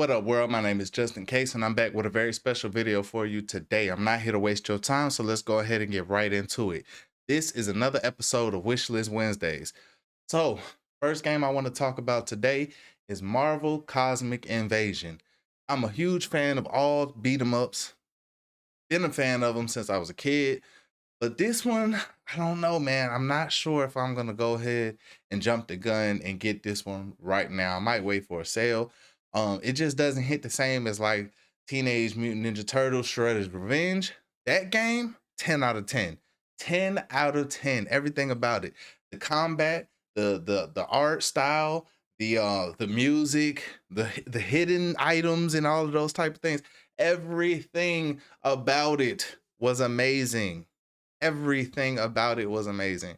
What up, world? My name is Justin Case, and I'm back with a very special video for you today. I'm not here to waste your time, so let's go ahead and get right into it. This is another episode of Wishlist Wednesdays. So, first game I want to talk about today is Marvel Cosmic Invasion. I'm a huge fan of all beat 'em ups. Been a fan of them since I was a kid. But this one, I don't know, man. I'm not sure if I'm gonna go ahead and jump the gun and get this one right now. I might wait for a sale. It just doesn't hit the same as like Teenage Mutant Ninja Turtles Shredder's Revenge. That game, 10 out of 10. 10 out of 10. Everything about it. The combat, the art style, the music, the hidden items and all of those type of things. Everything about it was amazing. Everything about it was amazing.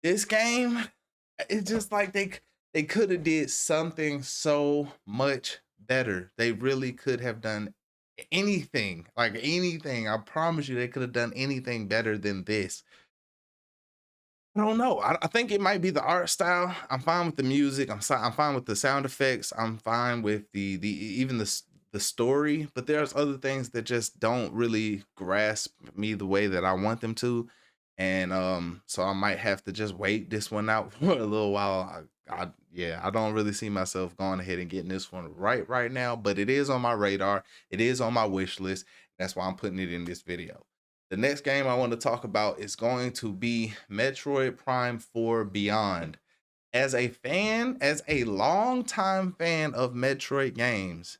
This game, it's just like they could have did something so much better. They really could have done anything, like anything. I promise you, they could have done anything better than this. I don't know. I think it might be the art style. I'm fine with the music. I'm fine with the sound effects. I'm fine with even the story. But there's other things that just don't really grasp me the way that I want them to, and so I might have to just wait this one out for a little while. Yeah, I don't really see myself going ahead and getting this one right now. But it is on my radar. It is on my wish list. That's why I'm putting it in this video. The next game I want to talk about is going to be Metroid Prime 4 Beyond. As a fan, as a longtime fan of Metroid games,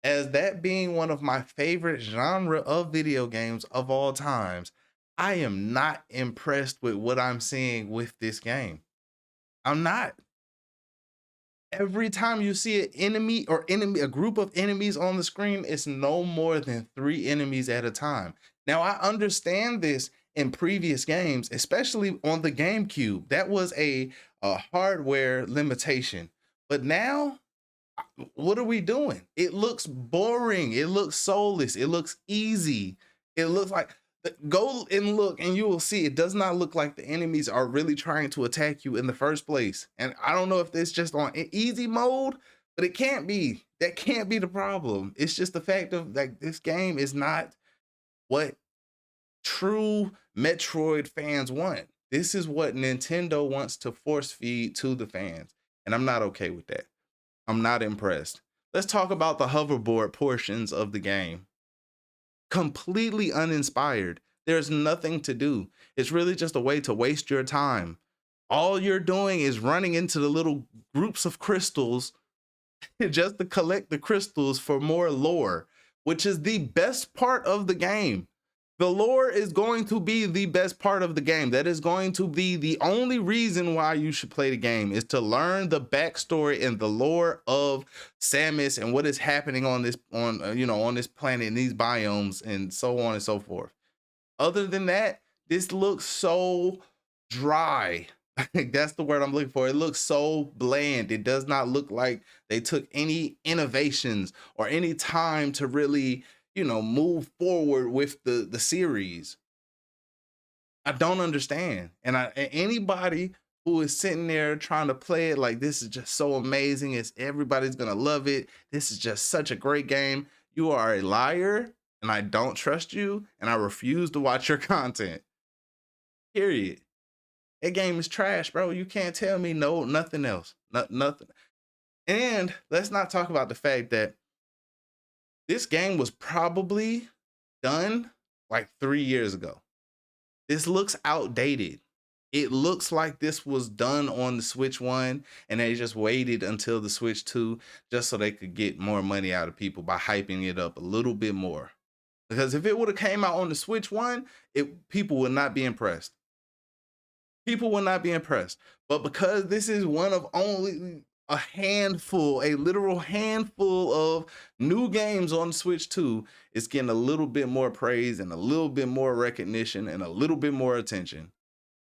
as that being one of my favorite genre of video games of all times, I am not impressed with what I'm seeing with this game. I'm not. Every time you see an a group of enemies on the screen, it's no more than 3 enemies at a time. Now, I understand this in previous games, especially on the GameCube. That was a hardware limitation. But now, what are we doing? It looks boring. It looks soulless. It looks easy. It looks like go and look and you will see it does not look like the enemies are really trying to attack you in the first place. And I don't know if it's just on easy mode, but it can't be. That can't be the problem. It's just the fact of like this game is not what true Metroid fans want. This is what Nintendo wants to force feed to the fans. And I'm not okay with that. I'm not impressed. Let's talk about the hoverboard portions of the game. Completely uninspired. There's nothing to do. It's really just a way to waste your time. All you're doing is running into the little groups of crystals just to collect the crystals for more lore, which is the best part of the game. The lore is going to be the best part of the game. That is going to be the only reason why you should play the game, is to learn the backstory and the lore of Samus and what is happening on this on this planet and these biomes and so on and so forth. Other than that, this looks so dry. That's the word I'm looking for. It looks so bland. It does not look like they took any innovations or any time to really move forward with the series. I don't understand. And anybody who is sitting there trying to play it like this is just so amazing, it's everybody's gonna love it, this is just such a great game, you are a liar, and I don't trust you, and I refuse to watch your content. Period. That game is trash, bro. You can't tell me nothing else. Nothing. And let's not talk about the fact that this game was probably done like 3 years ago. This looks outdated. It looks like this was done on the Switch 1 and they just waited until the Switch 2 just so they could get more money out of people by hyping it up a little bit more. Because if it would have came out on the Switch 1, people would not be impressed. People will not be impressed. But because this is one of only a literal handful of new games on Switch 2, it's getting a little bit more praise and a little bit more recognition and a little bit more attention.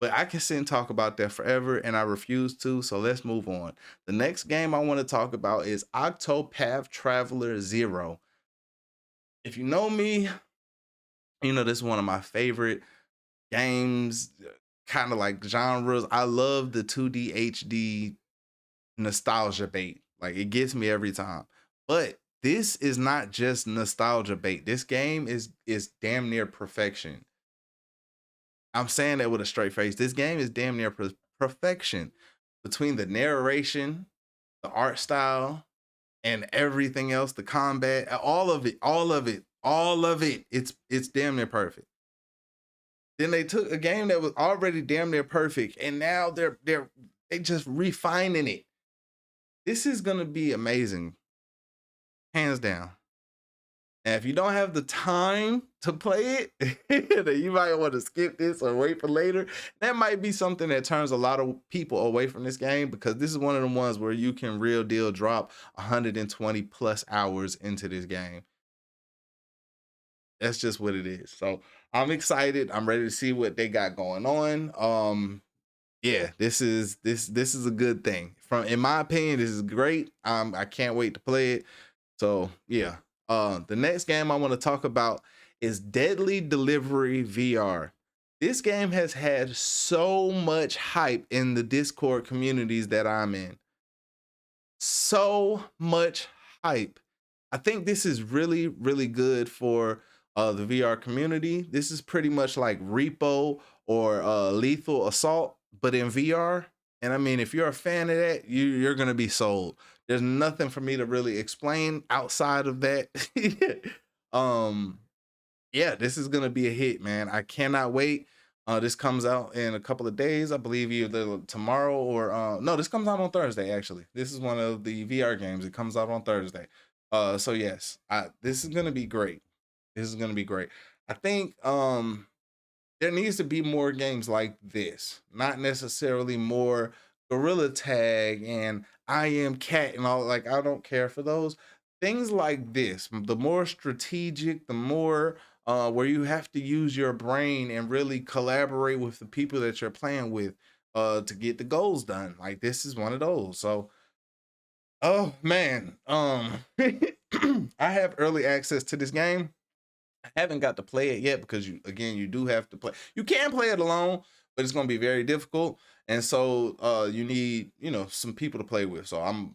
But I can sit and talk about that forever, and I refuse to, so let's move on. The next game I want to talk about is Octopath Traveler 0. If you know me, you know this is one of my favorite games, kind of like genres. I love the 2D HD nostalgia bait. Like, it gets me every time. But this is not just nostalgia bait. This game is damn near perfection. I'm saying that with a straight face. This game is damn near perfection between the narration, the art style, and everything else, the combat, all of it, all of it, all of it. It's damn near perfect. Then they took a game that was already damn near perfect, and now they just refining it. This is gonna be amazing, hands down. And if you don't have the time to play it, then you might want to skip this or wait for later. That might be something that turns a lot of people away from this game, because this is one of the ones where you can real deal drop 120 plus hours into this game. That's just what it is. So I'm excited. I'm ready to see what they got going on. Yeah, this is a good thing. From in my opinion, this is great. I can't wait to play it. So yeah. The next game I want to talk about is Deadly Delivery VR. This game has had so much hype in the Discord communities that I'm in. So much hype. I think this is really, really good for the VR community. This is pretty much like Repo or Lethal Assault, but in VR. And I mean, if you're a fan of that, you're gonna be sold. There's nothing for me to really explain outside of that. um, yeah, this is gonna be a hit, man. I cannot wait. This comes out in a couple of days, I believe, either tomorrow or no, this comes out on Thursday. Actually, this is one of the VR games. It comes out on Thursday. So yes, this is gonna be great. This is gonna be great. I think there needs to be more games like this, not necessarily more Gorilla Tag and I Am Cat and all. Like, I don't care for those things like this. The more strategic, the more where you have to use your brain and really collaborate with the people that you're playing with to get the goals done. Like, this is one of those. So, oh man, I have early access to this game. I haven't got to play it yet because you do have to play. You can play it alone, but it's going to be very difficult. And so you need, some people to play with. So I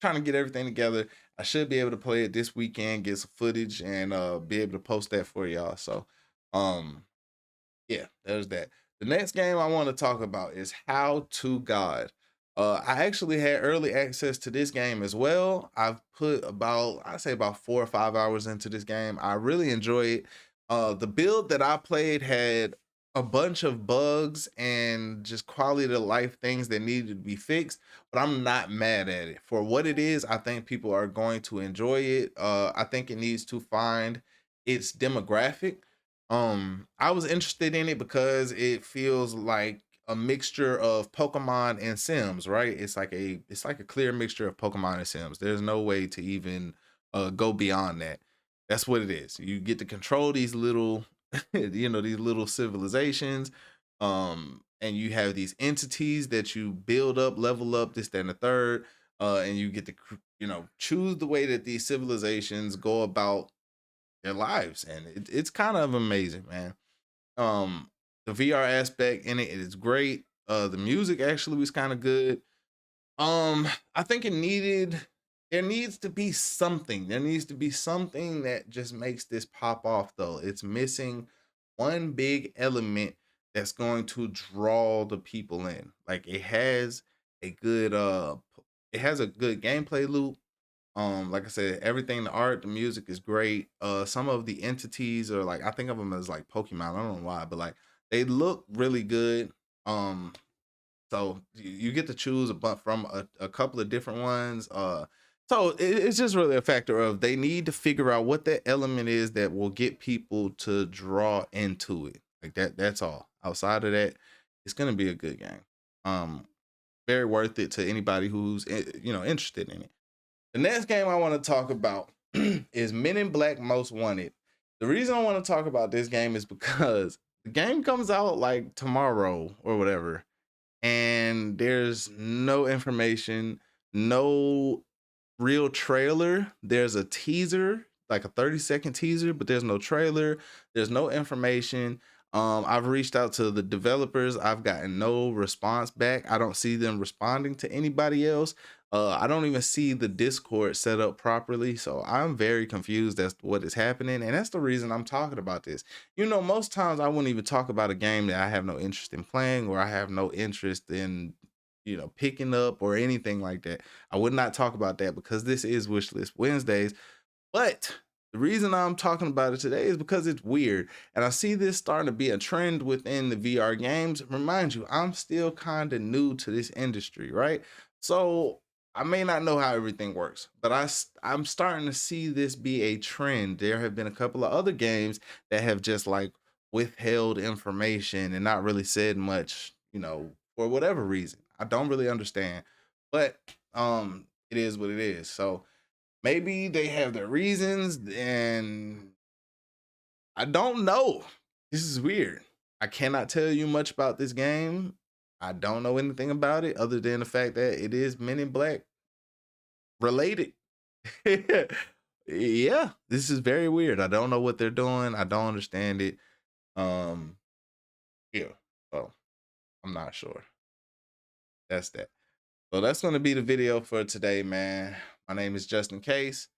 trying to get everything together. I should be able to play it this weekend, get some footage, and be able to post that for y'all. So um yeah, there's that. The next game I want to talk about is How to God. I actually had early access to this game as well. I've put I'd say about 4 or 5 hours into this game. I really enjoy it. The build that I played had a bunch of bugs and just quality of life things that needed to be fixed, but I'm not mad at it. For what it is, I think people are going to enjoy it. I think it needs to find its demographic. I was interested in it because it feels like a mixture of Pokemon and Sims, right? It's like a clear mixture of Pokemon and Sims. There's no way to even go beyond that. That's what it is. You get to control these little, these little civilizations. And you have these entities that you build up, level up, this, that, and the third. And you get to, choose the way that these civilizations go about their lives, and it's kind of amazing, man. The VR aspect in it is great. The music actually was kind of good. I think there needs to be something. There needs to be something that just makes this pop off, though. It's missing one big element that's going to draw the people in. Like, a good it has a good gameplay loop. Like I said, everything, the art, the music is great. Some of the entities are like, I think of them as like Pokemon. I don't know why, but like they look really good. Um, so you get to choose a bunch from a couple of different ones. So it's just really a factor of they need to figure out what that element is that will get people to draw into it. Like that's all. Outside of that, it's gonna be a good game. Um, very worth it to anybody who's interested in it. The next game I want to talk about is Men in Black Most Wanted. The reason I want to talk about this game is because the game comes out like tomorrow or whatever, and there's no information, no real trailer. There's a teaser, like a 30-second teaser, but there's no trailer. There's no information. I've reached out to the developers. I've gotten no response back. I don't see them responding to anybody else. I don't even see the Discord set up properly. So I'm very confused as to what is happening. And that's the reason I'm talking about this. You know, most times I wouldn't even talk about a game that I have no interest in playing or I have no interest in, picking up or anything like that. I would not talk about that because this is Wishlist Wednesdays. But the reason I'm talking about it today is because it's weird. And I see this starting to be a trend within the VR games. Remind you, I'm still kind of new to this industry, right? So I may not know how everything works, but I'm starting to see this be a trend. There have been a couple of other games that have just like withheld information and not really said much, for whatever reason. I don't really understand. But it is what it is. So maybe they have their reasons, and I don't know. This is weird. I cannot tell you much about this game. I don't know anything about it other than the fact that it is Men in Black related. Yeah, this is very weird. I don't know what they're doing. I don't understand it. Um, yeah. So I'm not sure. That's that. So that's going to be the video for today, man. My name is Justin Case.